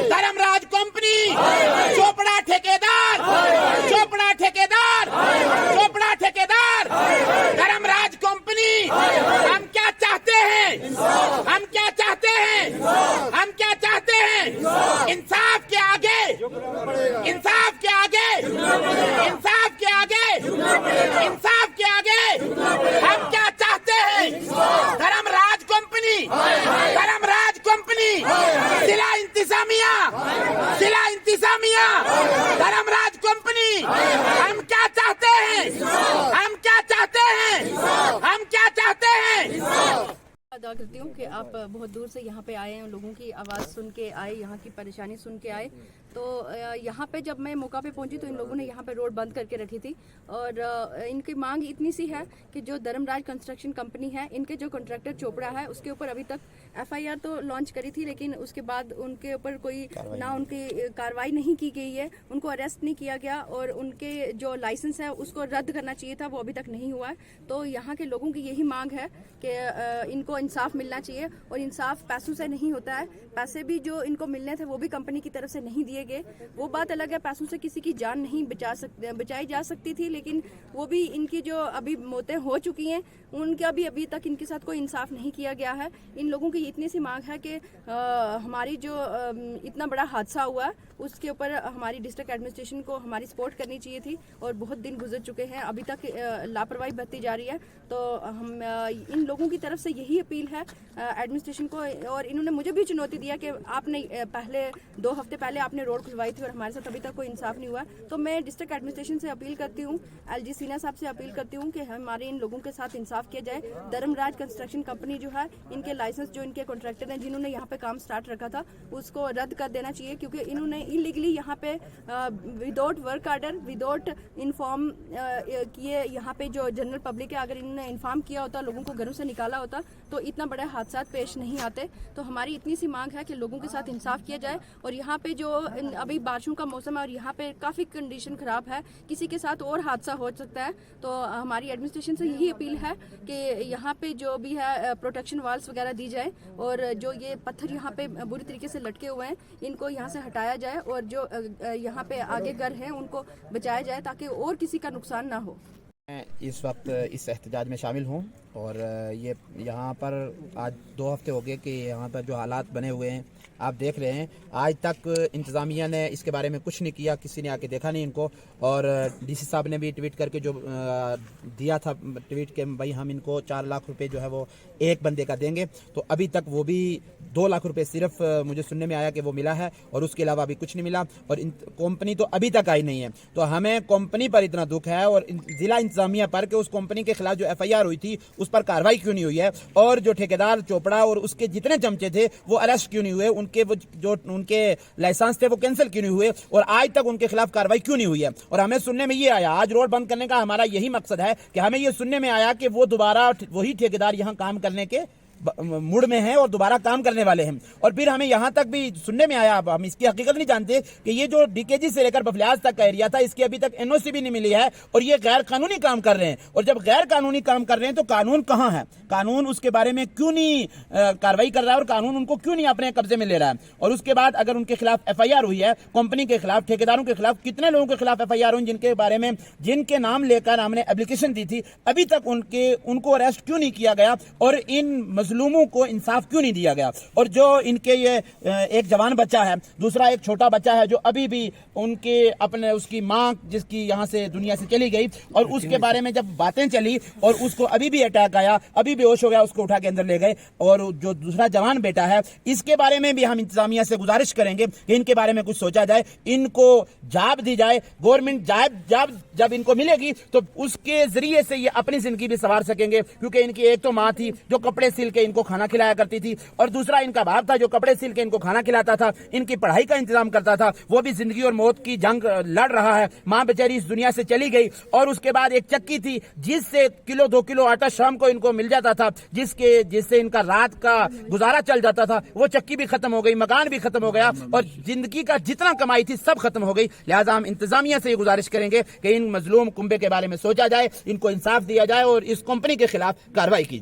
Dharmaraj company, Chopra ठेकेदार, चोपड़ा ठेकेदार, चोपड़ा ठेकेदार, धर्मराज कंपनी। हम क्या चाहते हैं? हम क्या चाहते हैं? हम क्या चाहते हैं? इंसाफ के आगे, इंसाफ के आगे, इंसाफ के आगे, इंसाफ के आगे हम क्या चाहते हैं? धर्मराज कंपनी, धर्मराज कंपनी, जिला इंतजामिया, जिला इंतजामिया, धर्मराज कंपनी। हम क्या चाहते हैं? हम क्या चाहते हैं? हम क्या चाहते हैं? अदा करती हूँ कि आप बहुत दूर से यहाँ पे आए हैं, लोगों की आवाज़ सुन के आए, यहाँ की परेशानी सुन के आए। तो यहाँ पे जब मैं मौका पे पहुँची तो इन लोगों ने यहाँ पे रोड बंद करके रखी थी और इनकी मांग इतनी सी है कि जो धर्मराज कंस्ट्रक्शन कंपनी है, इनके जो कॉन्ट्रैक्टर चोपड़ा है, उसके ऊपर अभी तक FIR तो लॉन्च करी थी, लेकिन उसके बाद उनके ऊपर कोई ना उनकी कार्रवाई नहीं की गई है, उनको अरेस्ट नहीं किया गया और उनके जो लाइसेंस है उसको रद्द करना चाहिए था, वो अभी तक नहीं हुआ है। तो यहाँ के लोगों की यही मांग है कि इनको इंसाफ मिलना चाहिए और इंसाफ पैसों से नहीं होता है। पैसे भी जो इनको मिलने थे वो भी कंपनी की तरफ से नहीं दिए गए। वो बात अलग है, पैसों से किसी की जान नहीं बचाई जा सकती थी, लेकिन वो भी इनकी जो अभी मौतें हो चुकी हैं उनका भी अभी तक इनके साथ कोई इंसाफ नहीं किया गया है। इन लोगों की इतनी सी मांग है कि हमारी जो इतना बड़ा हादसा हुआ उसके ऊपर हमारी डिस्ट्रिक्ट एडमिनिस्ट्रेशन को हमारी सपोर्ट करनी चाहिए थी और बहुत दिन गुजर चुके हैं, अभी तक लापरवाही बरती जा रही है। तो हम इन लोगों की तरफ से यही अपील है एडमिनिस्ट्रेशन को, और इन्होंने मुझे भी चुनौती दिया कि आपने पहले 2 हफ्ते पहले आपने रोड खुलवाई थी और हमारे साथ अभी तक कोई इंसाफ नहीं हुआ। तो मैं डिस्ट्रिक्ट एडमिनिस्ट्रेशन से अपील करती हूँ, LG सिन्हा साहब से अपील करती हूँ कि हमारे इन लोगों के साथ इंसाफ किया जाए। धर्मराज कंस्ट्रक्शन कंपनी जो है, इनके लाइसेंस जो इनके कॉन्ट्रैक्टर हैं जिन्होंने यहाँ पे काम स्टार्ट रखा था उसको रद्द कर देना चाहिए, क्योंकि इन्होंने इलीगली यहाँ पे without work order, without inform किए यहाँ पे जो जनरल पब्लिक है, अगर इन्होंने इन्फॉर्म किया होता, लोगों को घरों से निकाला होता तो इतना बड़े हादसा पेश नहीं आते। तो हमारी इतनी सी मांग है कि लोगों के साथ इंसाफ किया जाए। और यहाँ पे जो अभी बारिशों का मौसम है और यहाँ पे काफ़ी कंडीशन ख़राब है, किसी के साथ और हादसा हो सकता है। तो हमारी एडमिनिस्ट्रेशन से यही अपील है कि यहाँ पे जो भी है प्रोटेक्शन वाल्स वगैरह दी जाए और जो ये पत्थर यहाँ पे बुरी तरीके से लटके हुए हैं इनको यहाँ से हटाया जाए और जो यहाँ पे आगे घर हैं उनको बचाया जाए ताकि और किसी का नुकसान ना हो। मैं इस वक्त इस एहतजाज में शामिल हूँ और ये यहाँ पर आज 2 हफ्ते हो गए कि यहाँ पर जो हालात बने हुए हैं आप देख रहे हैं। आज तक इंतज़ामिया ने इसके बारे में कुछ नहीं किया, किसी ने आके देखा नहीं इनको। और DC साहब ने भी ट्वीट करके जो दिया था ट्वीट के भाई हम इनको 4 लाख रुपए जो है वो एक बंदे का देंगे, तो अभी तक वो भी 2 लाख रुपए सिर्फ मुझे सुनने में आया कि वो मिला है और उसके अलावा अभी कुछ नहीं मिला। और कंपनी तो अभी तक आई नहीं है। तो हमें कंपनी पर इतना दुख है और जिला इंतजामिया पर कि उस कंपनी के खिलाफ जो FIR हुई थी उस पर कार्रवाई क्यों नहीं हुई है, और जो ठेकेदार चोपड़ा और उसके जितने चमचे थे वो अरेस्ट क्यों नहीं हुए, उनके वो जो उनके लाइसेंस थे वो कैंसिल क्यों नहीं हुए और आज तक उनके खिलाफ कार्रवाई क्यों नहीं हुई है। और हमें सुनने में ये आया, आज रोड बंद करने का हमारा यही मकसद है कि हमें ये सुनने में आया कि वो दोबारा वही ठेकेदार यहाँ काम करने के मूड में हैं और दोबारा काम करने वाले हैं। और फिर हमें यहाँ तक भी सुनने में आया, अब हम इसकी हकीकत नहीं जानते, कि ये जो DKG से लेकर बफलियाज तक का एरिया था इसकी अभी तक NOC भी नहीं मिली है और ये गैर कानूनी काम कर रहे हैं। और जब गैर कानूनी काम कर रहे हैं तो कानून कहाँ है, कानून उसके बारे में क्यों नहीं कार्रवाई कर रहा है और कानून उनको क्यों नहीं अपने कब्जे में ले रहा है। और उसके बाद अगर उनके खिलाफ FIR हुई है, कंपनी के खिलाफ, ठेकेदारों के खिलाफ, कितने लोगों के खिलाफ FIR हुई जिनके बारे में जिनके नाम लेकर हमने एप्लीकेशन दी थी, अभी तक उनको अरेस्ट क्यों नहीं किया गया और इन मजलूमों को इंसाफ क्यों नहीं दिया गया। और जो इनके ये एक जवान बच्चा है, दूसरा एक छोटा बच्चा है जो अभी भी उनके अपने उसकी मां जिसकी यहां से दुनिया से चली गई और उसके बारे में जब बातें चली और उसको अभी भी अटैक आया, अभी बेहोश हो गया, उसको उठा के अंदर ले गए। और जो दूसरा जवान बेटा है इसके बारे में भी हम इंतजामिया से गुजारिश करेंगे कि इनके बारे में कुछ सोचा जाए, इनको जाब दी जाए। गवर्नमेंट जाब जब इनको मिलेगी तो उसके जरिए से ये अपनी जिंदगी भी संवार सकेंगे, क्योंकि इनकी एक तो मां थी जो कपड़े सिल के इनको खाना खिलाया करती थी और दूसरा इनका बाप था जो कपड़े सिल के इनको खाना खिलाता था, इनकी पढ़ाई का इंतजाम करता था। वो भी जिंदगी और मौत की जंग लड़ रहा है। मां बेचारी इस दुनिया से चली गई और उसके बाद एक चक्की थी जिससे 1-2 किलो आटा शाम को इनको मिल जाता था, जिससे इनका रात का गुजारा चल जाता था। वो चक्की भी खत्म हो गई, मकान भी खत्म हो गया और जिंदगी का जितना कमाई थी सब खत्म हो गई। लिहाजा हम इंतजामिया से ये गुजारिश करेंगे कि इन मजलूम कुंबे के बारे में सोचा जाए, इनको इंसाफ दिया जाए और इस कंपनी के खिलाफ कार्रवाई की।